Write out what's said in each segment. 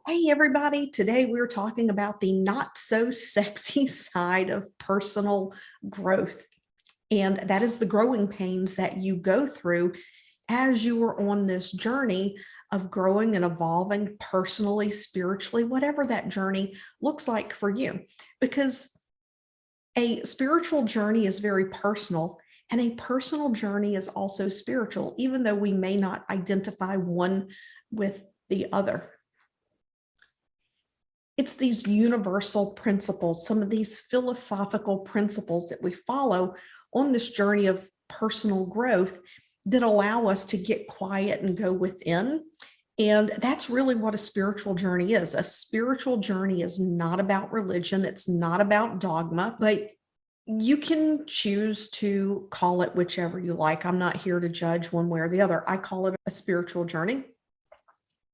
Hey, everybody. Today we're talking about the not so sexy side of personal growth. And that is the growing pains that you go through as you are on this journey of growing and evolving personally, spiritually, whatever that journey looks like for you. Because a spiritual journey is very personal, and a personal journey is also spiritual, even though we may not identify one with the other. It's these universal principles, some of these philosophical principles that we follow on this journey of personal growth that allow us to get quiet and go within. And that's really what a spiritual journey is. A spiritual journey is not about religion, it's not about dogma, but you can choose to call it whichever you like. I'm not here to judge one way or the other. I call it a spiritual journey.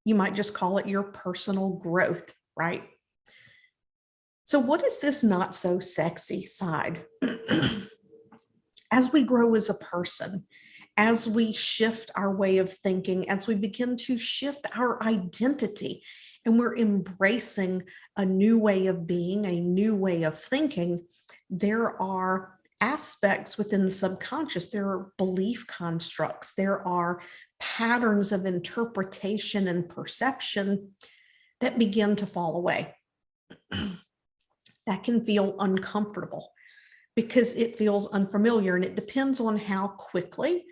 You might just call it your personal growth, right? So, what is this not so sexy side? As we grow as a person, as we shift our way of thinking, as we begin to shift our identity, and we're embracing a new way of being, a new way of thinking, there are aspects within the subconscious, there are belief constructs, there are patterns of interpretation and perception that begin to fall away. That can feel uncomfortable because it feels unfamiliar, and it depends on how quickly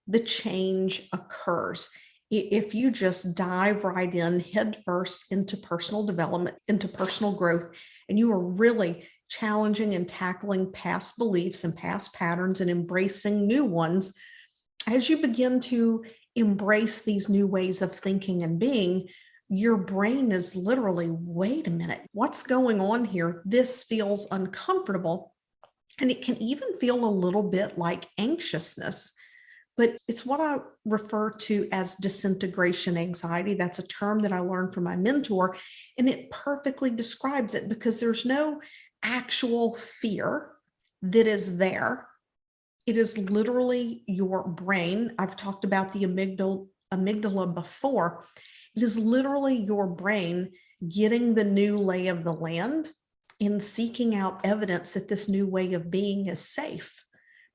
the change occurs. If you just dive right in head first into personal development, into personal growth, and you are really challenging and tackling past beliefs and past patterns and embracing new ones, as you begin to embrace these new ways of thinking and being, your brain is literally, wait a minute, what's going on here? This feels uncomfortable. And it can even feel a little bit like anxiousness, but it's what I refer to as disintegration anxiety. That's a term that I learned from my mentor, and it perfectly describes it because there's no actual fear that is there. It is literally your brain. I've talked about the amygdala before. It is literally your brain getting the new lay of the land and seeking out evidence that this new way of being is safe,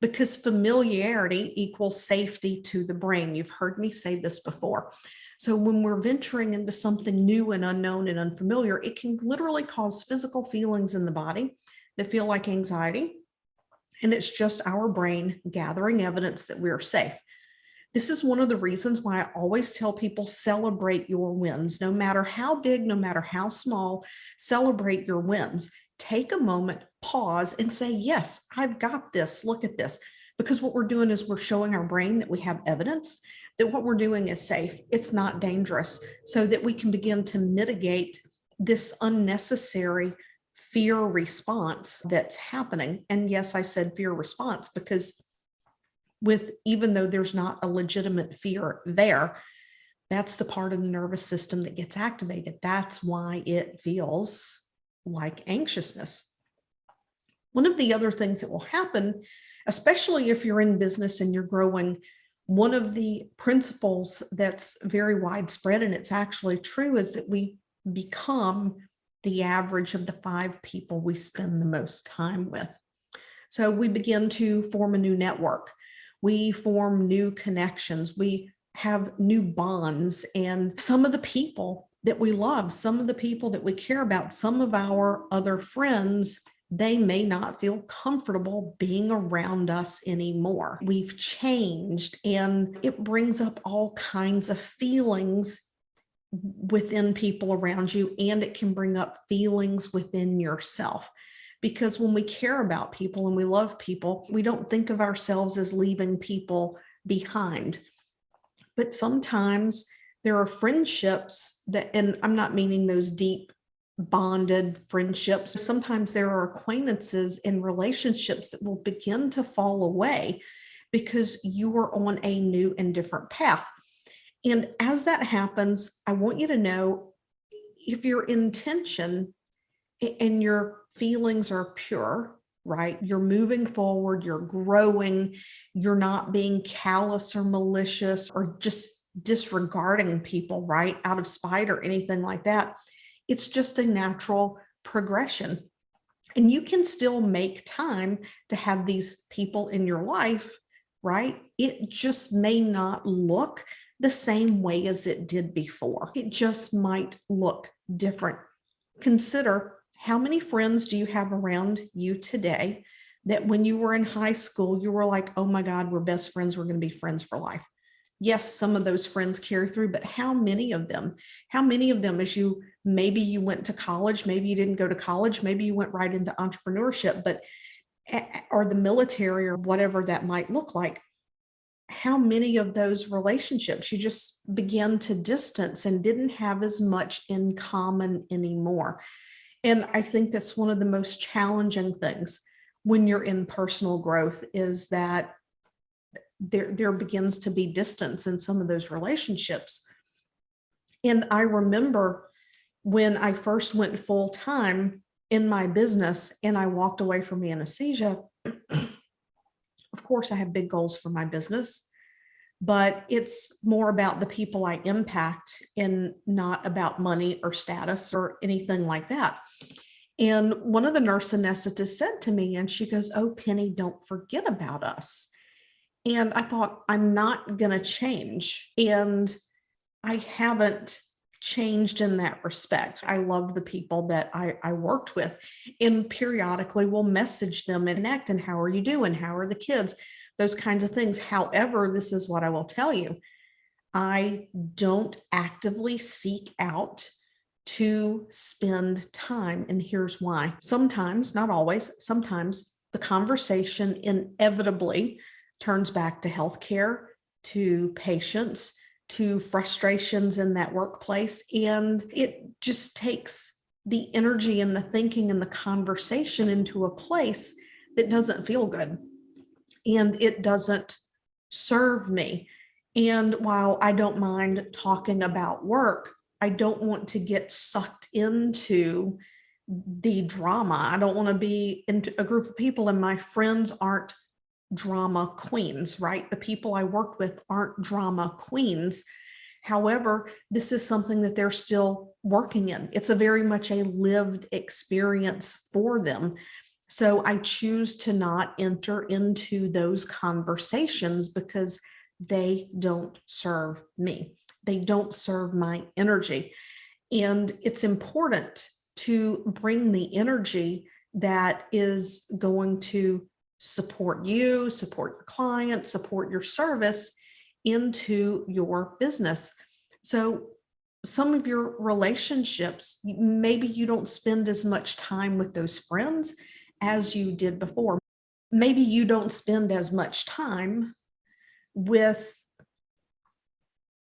because familiarity equals safety to the brain. You've heard me say this before. So when we're venturing into something new and unknown and unfamiliar, it can literally cause physical feelings in the body that feel like anxiety. And it's just our brain gathering evidence that we're safe. This is one of the reasons why I always tell people celebrate your wins, no matter how big, no matter how small, celebrate your wins. Take a moment, pause, and say, yes, I've got this. Look at this. Because what we're doing is we're showing our brain that we have evidence that what we're doing is safe. It's not dangerous, so that we can begin to mitigate this unnecessary fear response that's happening. And yes, I said fear response because even though there's not a legitimate fear there, that's the part of the nervous system that gets activated. That's why it feels like anxiousness. One of the other things that will happen, especially if you're in business and you're growing, one of the principles that's very widespread, and it's actually true, is that we become the average of the 5 people we spend the most time with. So we begin to form a new network. We form new connections. We have new bonds. And some of the people that we love, some of the people that we care about, some of our other friends, they may not feel comfortable being around us anymore. We've changed, and it brings up all kinds of feelings within people around you, and it can bring up feelings within yourself. Because when we care about people and we love people, we don't think of ourselves as leaving people behind. But sometimes there are friendships that, and I'm not meaning those deep bonded friendships, sometimes there are acquaintances and relationships that will begin to fall away because you are on a new and different path. And as that happens, I want you to know, if your intention and your feelings are pure, right? You're moving forward, you're growing, you're not being callous or malicious or just disregarding people, right, out of spite or anything like that. It's just a natural progression. And you can still make time to have these people in your life, right? It just may not look the same way as it did before. It just might look different. Consider, how many friends do you have around you today that when you were in high school, you were like, oh my God, we're best friends. We're going to be friends for life. Yes, some of those friends carry through, but how many of them? How many of them, as you, maybe you went to college, maybe you didn't go to college, maybe you went right into entrepreneurship, but or the military or whatever that might look like. How many of those relationships you just began to distance and didn't have as much in common anymore? And I think that's one of the most challenging things when you're in personal growth, is that there begins to be distance in some of those relationships. And I remember when I first went full time in my business and I walked away from anesthesia, of course, I have big goals for my business, but it's more about the people I impact and not about money or status or anything like that. And one of the nurse anesthetists said to me, and she goes, oh, Penny, don't forget about us. And I thought, I'm not going to change. And I haven't changed in that respect. I love the people that I worked with, and periodically we'll message them and connect. And how are you doing? How are the kids? Those kinds of things. However, this is what I will tell you. I don't actively seek out to spend time. And here's why. Sometimes, not always, sometimes the conversation inevitably turns back to healthcare, to patients, to frustrations in that workplace. And it just takes the energy and the thinking and the conversation into a place that doesn't feel good. And it doesn't serve me. And while I don't mind talking about work, I don't want to get sucked into the drama. I don't want to be in a group of people, and my friends aren't drama queens, right? The people I worked with aren't drama queens. However, this is something that they're still working in. It's a very much a lived experience for them. So I choose to not enter into those conversations because they don't serve me. They don't serve my energy. And it's important to bring the energy that is going to support you, support your client, support your service into your business. So some of your relationships, maybe you don't spend as much time with those friends as you did before. Maybe you don't spend as much time with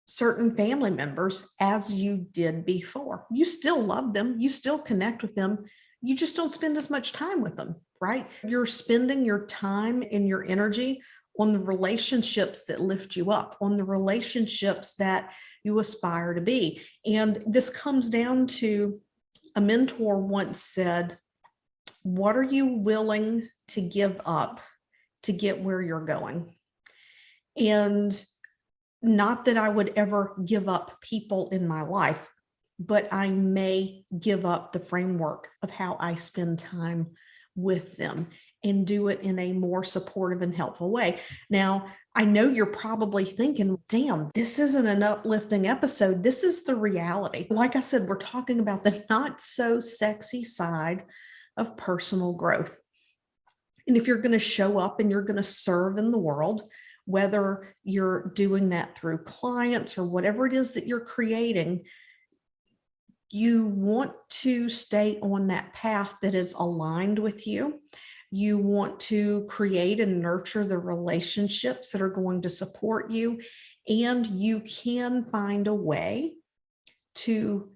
certain family members as you did before. You still love them, you still connect with them, you just don't spend as much time with them, right? You're spending your time and your energy on the relationships that lift you up, on the relationships that you aspire to be. And this comes down to, a mentor once said, what are you willing to give up to get where you're going? And not that I would ever give up people in my life, but I may give up the framework of how I spend time with them and do it in a more supportive and helpful way. Now, I know you're probably thinking, damn, this isn't an uplifting episode. This is the reality. Like I said, we're talking about the not so sexy side of personal growth. And if you're going to show up and you're going to serve in the world, whether you're doing that through clients or whatever it is that you're creating, you want to stay on that path that is aligned with you. You want to create and nurture the relationships that are going to support you. And you can find a way to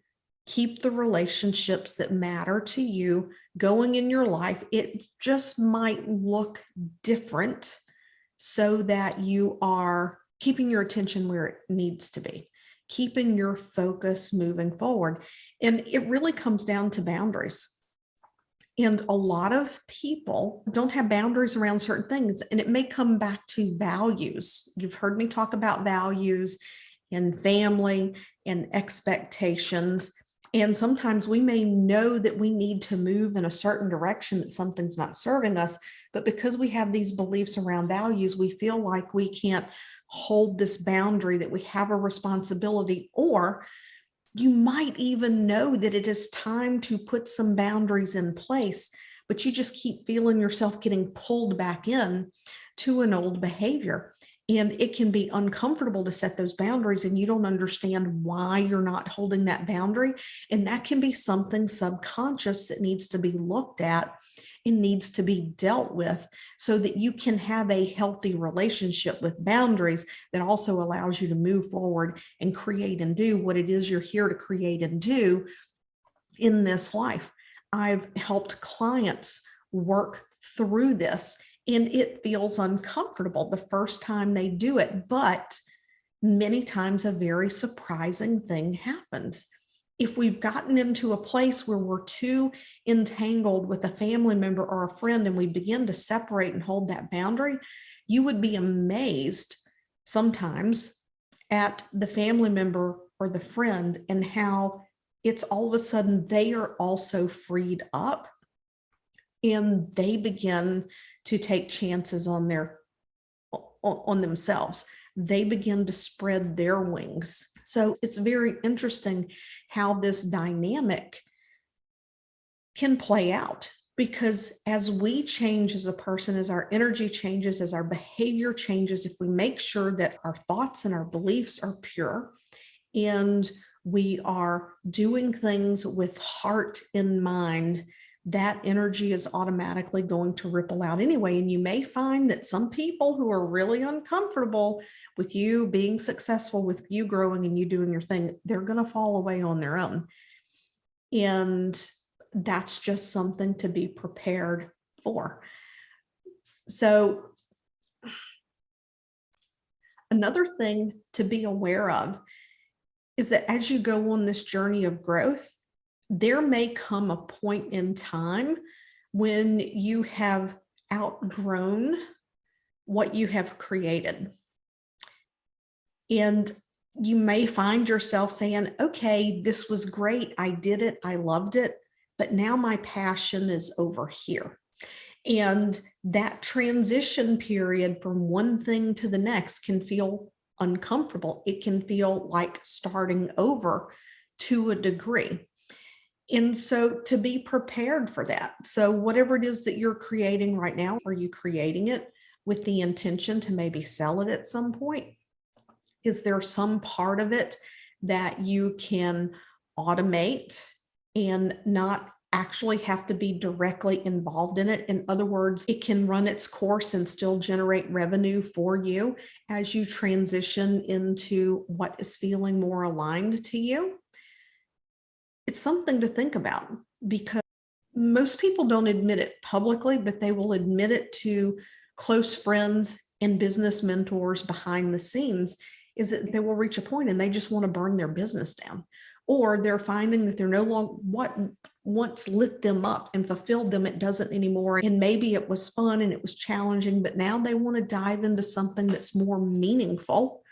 keep the relationships that matter to you going in your life. It just might look different so that you are keeping your attention where it needs to be, keeping your focus moving forward. And it really comes down to boundaries. And a lot of people don't have boundaries around certain things. And it may come back to values. You've heard me talk about values and family and expectations. And sometimes we may know that we need to move in a certain direction, that something's not serving us, but because we have these beliefs around values, we feel like we can't hold this boundary, that we have a responsibility, or you might even know that it is time to put some boundaries in place, but you just keep feeling yourself getting pulled back in to an old behavior. And it can be uncomfortable to set those boundaries, and you don't understand why you're not holding that boundary. And that can be something subconscious that needs to be looked at and needs to be dealt with, so that you can have a healthy relationship with boundaries that also allows you to move forward and create and do what it is you're here to create and do in this life. I've helped clients work through this, and it feels uncomfortable the first time they do it, but many times a very surprising thing happens. If we've gotten into a place where we're too entangled with a family member or a friend and we begin to separate and hold that boundary, you would be amazed sometimes at the family member or the friend and how it's all of a sudden they are also freed up and they begin to take chances on themselves. They begin to spread their wings. So it's very interesting how this dynamic can play out, because as we change as a person, as our energy changes, as our behavior changes, if we make sure that our thoughts and our beliefs are pure and we are doing things with heart in mind, that energy is automatically going to ripple out anyway. And you may find that some people who are really uncomfortable with you being successful, with you growing and you doing your thing, they're going to fall away on their own. And that's just something to be prepared for. So another thing to be aware of is that as you go on this journey of growth, there may come a point in time when you have outgrown what you have created. And you may find yourself saying, okay, this was great. I did it. I loved it. But now my passion is over here. And that transition period from one thing to the next can feel uncomfortable. It can feel like starting over to a degree. And so to be prepared for that. So whatever it is that you're creating right now, are you creating it with the intention to maybe sell it at some point? Is there some part of it that you can automate and not actually have to be directly involved in it? In other words, it can run its course and still generate revenue for you as you transition into what is feeling more aligned to you. It's something to think about, because most people don't admit it publicly, but they will admit it to close friends and business mentors behind the scenes, is that they will reach a point and they just want to burn their business down, or they're finding that they're no longer what once lit them up and fulfilled them, it doesn't anymore. And maybe it was fun and it was challenging, but now they want to dive into something that's more meaningful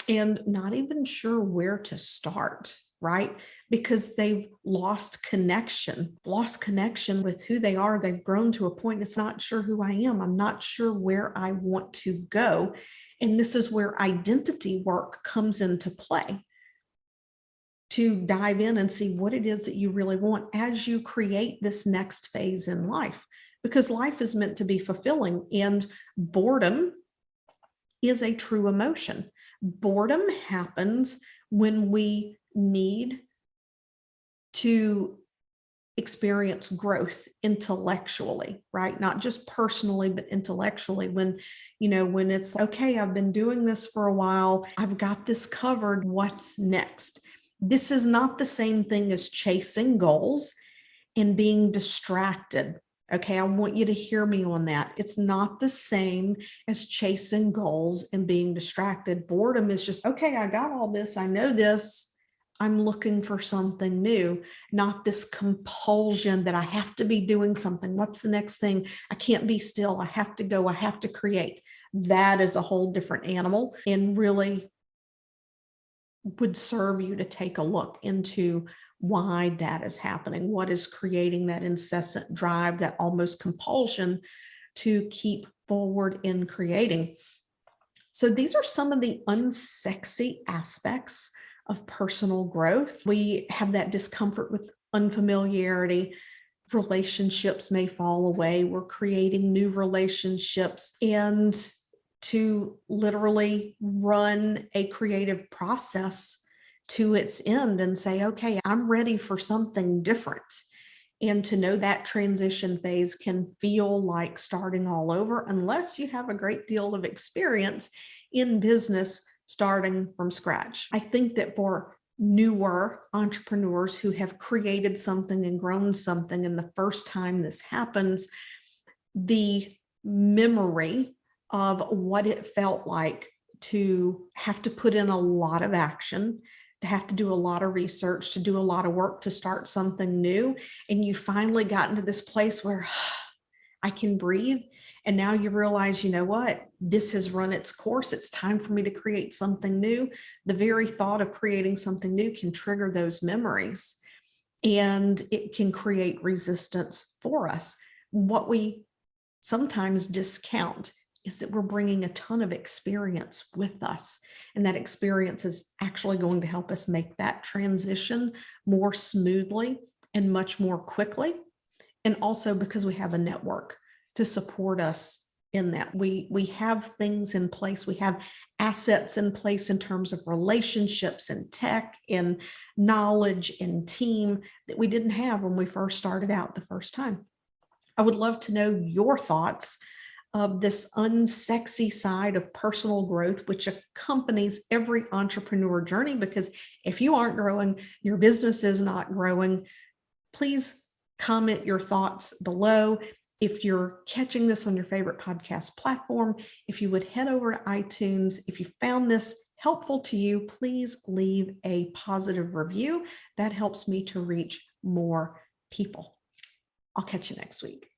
and not even sure where to start, right? Because they've lost connection with who they are. They've grown to a point that's not sure who I am. I'm not sure where I want to go. And this is where identity work comes into play, to dive in and see what it is that you really want as you create this next phase in life, because life is meant to be fulfilling, and boredom is a true emotion. Boredom happens when we need to experience growth intellectually, right? Not just personally, but intellectually. When it's okay, I've been doing this for a while, I've got this covered, what's next? This is not the same thing as chasing goals and being distracted. Okay, I want you to hear me on that. It's not the same as chasing goals and being distracted. Boredom is just, okay, I got all this, I know this, I'm looking for something new, not this compulsion that I have to be doing something. What's the next thing? I can't be still. I have to go. I have to create. That is a whole different animal. And really, would serve you to take a look into why that is happening. What is creating that incessant drive, that almost compulsion to keep forward in creating? So these are some of the unsexy aspects of personal growth. We have that discomfort with unfamiliarity. Relationships may fall away. We're creating new relationships, and to literally run a creative process to its end and say, okay, I'm ready for something different. And to know that transition phase can feel like starting all over unless you have a great deal of experience in business starting from scratch. I think that for newer entrepreneurs who have created something and grown something, and the first time this happens, the memory of what it felt like to have to put in a lot of action, to have to do a lot of research, to do a lot of work to start something new. And you finally got into this place where I can breathe. And now you realize, you know what, this has run its course. It's time for me to create something new. The very thought of creating something new can trigger those memories, and it can create resistance for us. What we sometimes discount is that we're bringing a ton of experience with us, and that experience is actually going to help us make that transition more smoothly and much more quickly. And also because we have a network to support us in that. We have things in place. We have assets in place in terms of relationships and tech and knowledge and team that we didn't have when we first started out the first time. I would love to know your thoughts of this unsexy side of personal growth, which accompanies every entrepreneur journey, because if you aren't growing, your business is not growing. Please comment your thoughts below. If you're catching this on your favorite podcast platform, if you would head over to iTunes, if you found this helpful to you, please leave a positive review. That helps me to reach more people. I'll catch you next week.